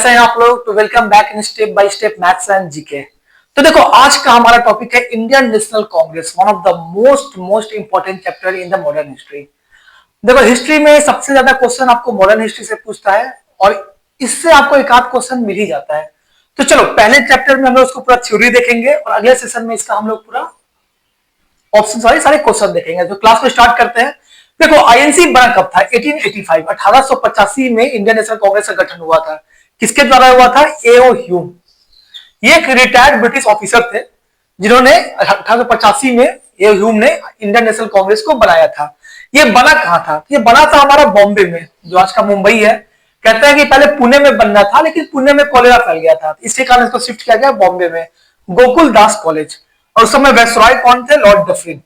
कैसे हैं आप लोग। तो welcome back in step by step maths and GK. तो देखो आज का हमारा टॉपिक है Indian National Congress, one of the most most important chapter in the modern history. देखो हिस्ट्री में सबसे ज्यादा क्वेश्चन आपको मॉडर्न हिस्ट्री से पूछता है और इससे आपको एक आध क्वेश्चन मिल ही जाता है। तो चलो पहले चैप्टर में हम लोग उसको पूरा थ्योरी देखेंगे और अगले सेशन में इसका हम लोग पूरा ऑप्शन सारे क्वेश्चन देखेंगे। तो क्लास में स्टार्ट करते हैं। देखो आईएनसी बना कब था? 1885 1885 में इंडियन नेशनल कांग्रेस का गठन हुआ था। किसके द्वारा हुआ था? AO Hume. ये एक रिटायर्ड ब्रिटिश ऑफिसर थे जिन्होंने 1885 में ए ह्यूम ने इंडियन नेशनल कांग्रेस को बनाया था। ये बना कहां था? ये बना था हमारा बॉम्बे में, जो आज का मुंबई है। कहते हैं कि पहले पुणे में बनना था लेकिन पुणे में कॉलेरा फैल गया था, इसके कारण इसको शिफ्ट किया गया बॉम्बे में, गोकुल दास कॉलेज। और उस समय वायसराय कौन थे? Lord Dufferin.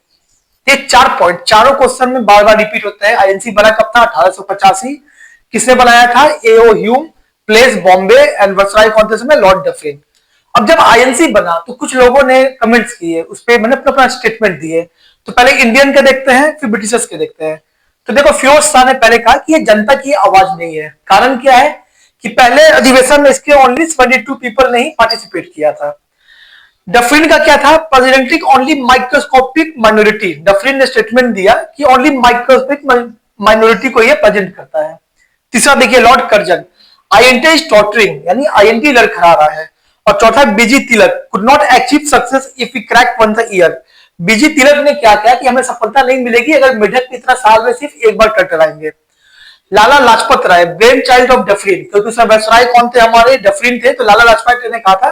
ये 4 पॉइंट चारों क्वेश्चन में बार बार रिपीट होता है। आईएनसी बना कब था? 1885। किसने बनाया था? AO Hume. Place Bombay and viceroy कौन थे समय? Lord Dufferin. अब जब आईएनसी बना तो कुछ लोगों ने कमेंट्स किए, उस पर मैंने अपना स्टेटमेंट दिए। तो पहले इंडियन के देखते हैं फिर ब्रिटिशर्स के देखते हैं। तो देखो फिरोज शाह ने पहले कहा कि ये जनता की आवाज नहीं है। कारण क्या है कि पहले अधिवेशन में इसके ओनली 72 पीपल ने ही पार्टिसिपेट किया था। डफरिन का क्या था? प्रेसिडेंटिक ओनली माइक्रोस्कोपिक माइनॉरिटी। डफरिन ने स्टेटमेंट दिया कि ओनली माइक्रोस्कोपिक माइनॉरिटी को ये प्रेजेंट करता है। तीसरा देखिए Lord Curzon, INT is tottering, यानी आईएनटी लड़खड़ा रहा है। और चौथा BG Tilak, could not achieve success if we crack once a year. BG Tilak ने क्या कहा कि हमें सफलता नहीं मिलेगी अगर मेढक की तरह साल में सिर्फ एक बार टकराएंगे। Lala Lajpat Rai, brain child of Dufferin, क्योंकि उसमें वायसराय कौन थे? हमारे डफरिन थे। तो लाला लाजपत राय ने कहा था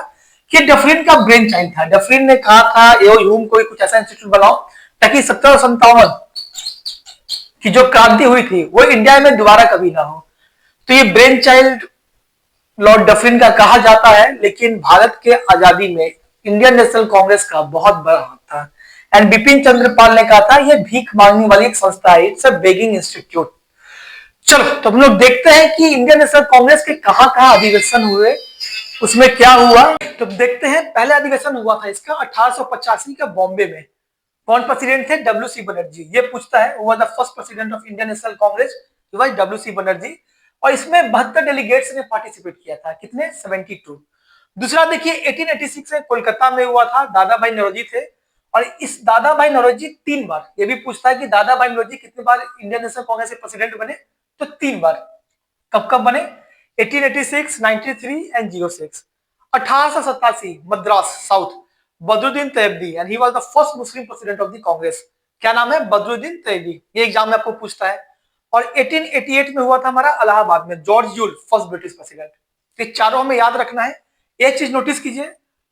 कि डफरिन का ब्रेन चाइल्ड था। डफरिन ने कहा था एओ ह्यूम को कुछ ऐसा इंस्टीट्यूट बनाओ ताकि 1757 की जो क्रांति हुई थी वो इंडिया में दोबारा कभी ना हो। तो ये ब्रेन चाइल्ड लॉर्ड डफरिन का कहा जाता है, लेकिन भारत के आजादी में इंडियन नेशनल कांग्रेस का बहुत बड़ा हाथ था। एंड बिपिन चंद्र पाल ने कहा था ये भीख मांगने वाली एक संस्था है, इट्स अ बेगिंग इंस्टीट्यूट। चलो तो हम लोग देखते हैं कि इंडियन नेशनल कांग्रेस के कहां कहां अधिवेशन हुए, उसमें क्या हुआ। तो देखते हैं। पहले अधिवेशन हुआ था इसका 1885 का बॉम्बे में। कौन प्रेसिडेंट थे? W C Banerjee. ये पूछता है वो the first president of Indian National Congress W C Banerjee. और इसमें 72 डेलीगेट्स ने पार्टिसिपेट किया था। कितने? 72। दूसरा देखिए 1886 में कोलकाता में हुआ था। दादा भाई नौरोजी थे और इस दादा भाई नौरोजी 3 बार, ये भी पूछता है कि दादा भाई नौरोजी कितने बार इंडियन नेशनल कांग्रेस के प्रेसिडेंट बने? तो 3 बार। कब कब बने? 1886, 93 and 06। 1887 Madras south, Badruddin Tyabji and he was the first Muslim president of the Congress. क्या नाम है? बदरुद्दीन तैयबी। ये एग्जाम में आपको पूछता है। और 1888 में हुआ था हमारा इलाहाबाद में George Yule, first British president. ये चारों हमें याद रखना है। एक चीज नोटिस कीजिए,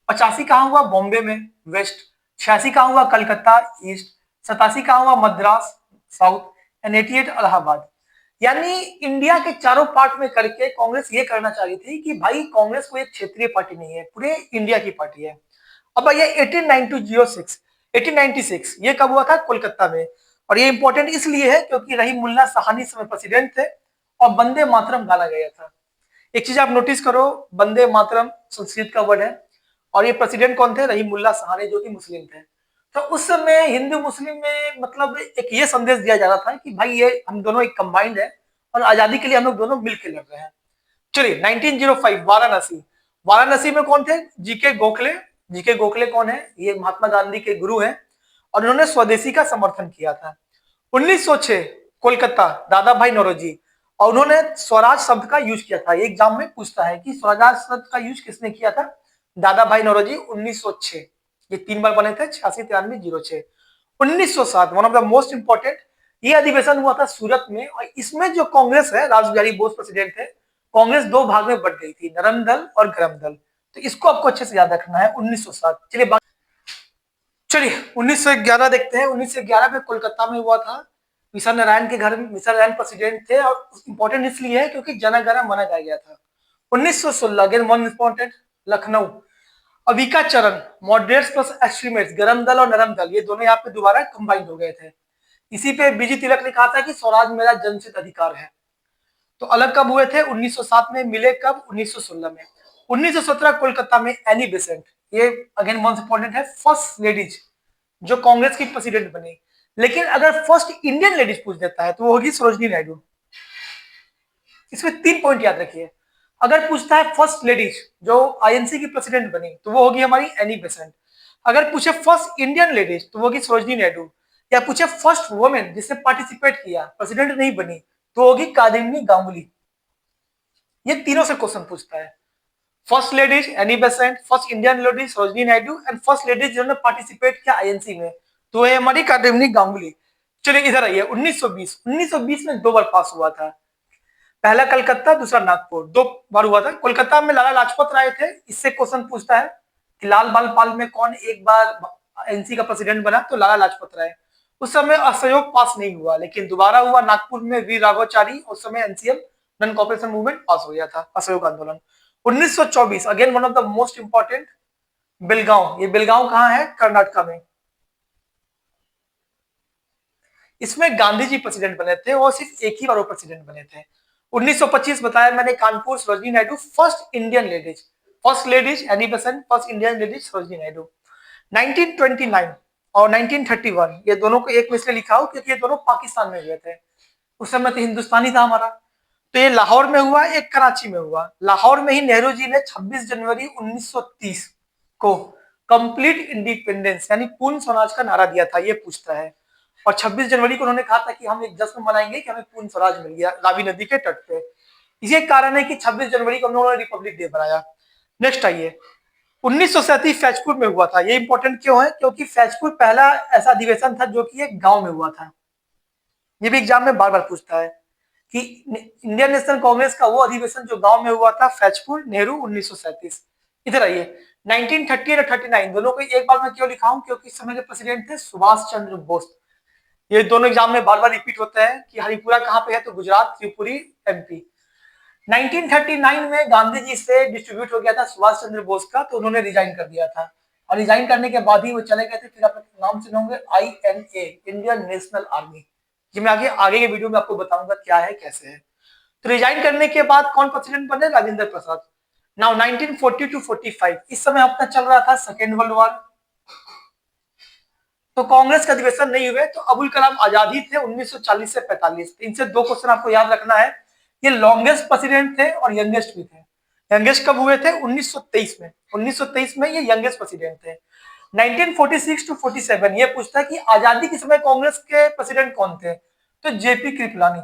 85 कहां हुआ? बॉम्बे में वेस्ट। 86 कहां हुआ? कलकत्ता ईस्ट। 87 कहां हुआ? मद्रास साउथ। एंड 88 इलाहाबाद। यानी इंडिया के चारों पार्ट में करके कांग्रेस ये करना चाह रही थी कि भाई कांग्रेस कोई एक क्षेत्रीय पार्टी नहीं है, पूरे इंडिया की पार्टी है। अब ये 1896 1896 ये कब हुआ था? कोलकाता में। और ये इंपॉर्टेंट इसलिए है क्योंकि रहीमुल्लाह साहनी समय प्रेसिडेंट थे और वंदे मातरम गाना गया था। एक चीज आप नोटिस करो, वंदे मातरम संस्कृत का वर्ड है और ये प्रेसिडेंट कौन थे? रहीमुल्लाह साहनी, जो कि मुस्लिम थे। तो उस समय हिंदू मुस्लिम में मतलब एक ये संदेश दिया जा रहा था कि भाई ये हम दोनों एक कंबाइंड है और आजादी के लिए हम लोग दोनों मिलकर लड़ रहे हैं। चलिए 1905 वाराणसी। वाराणसी में कौन थे? जीके गोखले। जीके गोखले कौन है? ये महात्मा गांधी के गुरु हैं और उन्होंने स्वदेशी का समर्थन किया था। 1906 कोलकाता, दादा भाई नौरोजी, और उन्होंने स्वराज शब्द का यूज किया था। एग्जाम में पूछता है कि स्वराज शब्द का यूज किसने किया था? दादा भाई नौरोजी। 1906 ये 3 बार बने थे, 86, 93, 06। 1907 one of the most important, ये अधिवेशन हुआ था सूरत में और इसमें जो कांग्रेस है, रासबिहारी बोस प्रेसिडेंट थे। कांग्रेस 2 भाग में बट गई थी, नरम दल और गरम दल। तो इसको आपको अच्छे से याद रखना है। 1907। चलिए 1911 देखते हैं। 1911 में कोलकाता में हुआ था। मिसर नारायण के घर में मिसर नारायण प्रेसिडेंट थे और इंपॉर्टेंट इसलिए है क्योंकि जनगणना मना गाया गया था। 1916 again one important, Lucknow, Avika चरण, मॉडरेट्स प्लस एक्सट्रीमिस्ट्स, गरम दल और नरम दल, ये दोनों यहाँ पे दोबारा कंबाइंड हो गए थे। इसी पे बीजी तिलक ने कहा था कि स्वराज मेरा जन्मसिद्ध अधिकार है। तो अलग कब हुए थे? 1907 में। मिले कब? 1916 में। 1917 कोलकाता में एनी बेसेंट, ये अगेन मोस्ट इंपॉर्टेंट है, फर्स्ट लेडीज जो कांग्रेस की प्रेसिडेंट बनी। लेकिन अगर फर्स्ट इंडियन लेडीज पूछ देता है तो वो होगी सरोजनी नायडू। इसमें 3 पॉइंट याद रखिए। अगर पूछता है फर्स्ट लेडीज जो आईएनसी की प्रेसिडेंट बनी, तो वो होगी हमारी एनी बेसेंट। अगर पूछे फर्स्ट इंडियन लेडीज, तो वो होगी सरोजनी नायडू। या पूछे फर्स्ट वुमेन जिसने पार्टिसिपेट किया, प्रेसिडेंट नहीं बनी, तो होगी कादिम्नी गांगुली। ये तीनों से क्वेश्चन पूछता है। First ladies Annie Besant, first Indian ladies Sarojini Naidu, and first ladies जिन्होंने पार्टिसिपेट किया आईएनसी में, तो है हमारी कादिम्नी गांगुली। चलिए इधर आइए, 1920 में 2 बार पास हुआ था। पहला कलकत्ता, दूसरा नागपुर, 2 बार हुआ था। कोलकाता में लाला लाजपत राय थे। इससे क्वेश्चन पूछता है कि लाल बाल पाल में कौन एक बार एनसी का प्रेसिडेंट बना, तो लाला लाजपत राय। उस समय असहयोग पास नहीं हुआ, लेकिन दोबारा हुआ नागपुर में वीर राघवाचारी। उस समय एनसीएम नॉन कॉपरेशन मूवमेंट पास हो गया था, असहयोग आंदोलन। 1924 again one of the most important, Belgaum. ये बेलगांव कहाँ है? कर्नाटका में। इसमें गांधी जी प्रेसिडेंट बने थे और सिर्फ एक ही बार वो प्रेसिडेंट बने थे। 1925 बताया मैंने, Kanpur, Sarojini Naidu first Indian ladies. First ladies Annie Besant, first Indian ladies Sarojini Naidu. 1929 और 1931 ये दोनों को एक में से लिखा हो, क्योंकि ये दोनों पाकिस्तान में हुए थे। उस समय तो हिंदुस्तानी था हमारा। तो ये लाहौर में हुआ, एक कराची में हुआ। लाहौर में ही नेहरू जी ने 26 जनवरी 1930 को कंप्लीट इंडिपेंडेंस यानी पूर्ण स्वराज का नारा दिया था। ये पूछता है। और 26 जनवरी को उन्होंने कहा था कि हम एक जश्न मनाएंगे कि हमें पूर्ण स्वराज मिल गया, रावी नदी के तट पे। इसी कारण है कि 26 जनवरी को हम लोगों ने रिपब्लिक डे बनाया। नेक्स्ट आइए, 1937 फैजपुर में हुआ था। ये इंपॉर्टेंट क्यों है? क्योंकि फैजपुर पहला ऐसा अधिवेशन था जो कि एक गांव में हुआ था। ये भी एग्जाम में बार बार पूछता है कि इंडियन नेशनल कांग्रेस का वो अधिवेशन जो गांव में हुआ था, फैजपुर, नेहरू, 1937। इधर आइए, 1930 और 39 दोनों को एक बार मैं क्यों लिखा हूं? क्योंकि इस समय के प्रेसिडेंट थे सुभाष चंद्र बोस। ये दोनों एग्जाम में बार बार रिपीट होते हैं कि हरिपुरा कहाँ पे है, तो गुजरात, त्रिपुरी, एमपी। 1939 में गांधी जी से डिस्ट्रीब्यूट हो गया था सुभाष चंद्र बोस का, तो उन्होंने रिजाइन कर दिया था। और रिजाइन करने के बाद ही वो चले गए थे। फिर आप नाम सुने होंगे INA, इंडियन नेशनल आर्मी। जी मैं आगे आगे के वीडियो में आपको बताऊंगा क्या है कैसे है। तो रिजाइन करने के बाद कौन प्रेसिडेंट बने? राजेंद्र प्रसाद। नाउ 1940 टू 45 इस समय अपना चल रहा था सेकेंड वर्ल्ड वॉर। तो कांग्रेस का अधिवेशन नहीं हुए, तो अबुल कलाम आजाद ही थे 1940 से 45। इनसे 2 क्वेश्चन आपको याद रखना है। ये लॉन्गेस्ट प्रेसिडेंट थे और यंगेस्ट भी थे। यंगेस्ट कब हुए थे? 1923 में। 1923 में ये यंगेस्ट प्रेसिडेंट थे। 1946 टू 47 ये पूछता है कि आजादी के समय कांग्रेस के प्रेसिडेंट कौन थे, तो जेपी कृपलानी।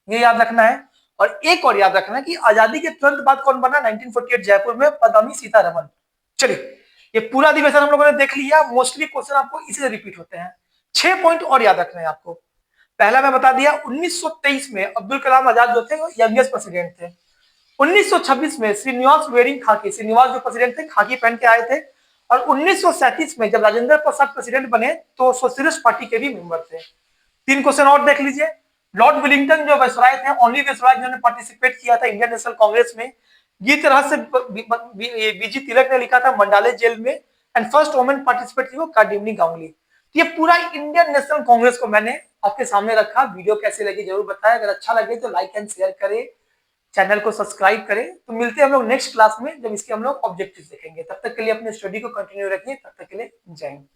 ये याद रखना है। और एक और याद रखना है कि आजादी के तुरंत बाद कौन बना? 1948 जयपुर में पदामी सीतारमन। चलिए, ये पूरा अधिवेशन हम लोगों ने देख लिया। मोस्टली क्वेश्चन आपको इसी से रिपीट होते हैं। 6 पॉइंट और याद रखना है आपको। पहला मैं बता दिया, 1923 में अब्दुल कलाम आजाद जो थे वो यंगेस्ट प्रेसिडेंट थे। 1926 में श्रीनिवास वेयरिंग खाकी, श्रीनिवास जो प्रेसिडेंट थे खाकी पहन के आए थे। और 1937 में जब राजेंद्र प्रसाद प्रेसिडेंट बने, तो सोशलिस्ट पार्टी के भी मेंबर थे। 3 क्वेश्चन और देख लीजिए। लॉर्ड विलिंगटन जो वायसराय थे, ओनली वायसराय जिन्होंने पार्टिसिपेट किया था इंडियन नेशनल कांग्रेस में। गीत रहस्य बीजी तिलक ने लिखा था मंडाले जेल में। एंड फर्स्ट वुमेन पार्टिसिपेट थी वो कादिम्नी गांगुली। तो ये पूरा इंडियन नेशनल कांग्रेस को मैंने आपके सामने रखा। वीडियो कैसे लगी जरूर बताएं। अगर अच्छा लगे तो लाइक एंड शेयर करें, चैनल को सब्सक्राइब करें। तो मिलते हैं हम लोग नेक्स्ट क्लास में, जब इसके हम लोग ऑब्जेक्टिव देखेंगे। तब तक के लिए अपने स्टडी को कंटिन्यू रखिए। तब तक के लिए जय हिंद।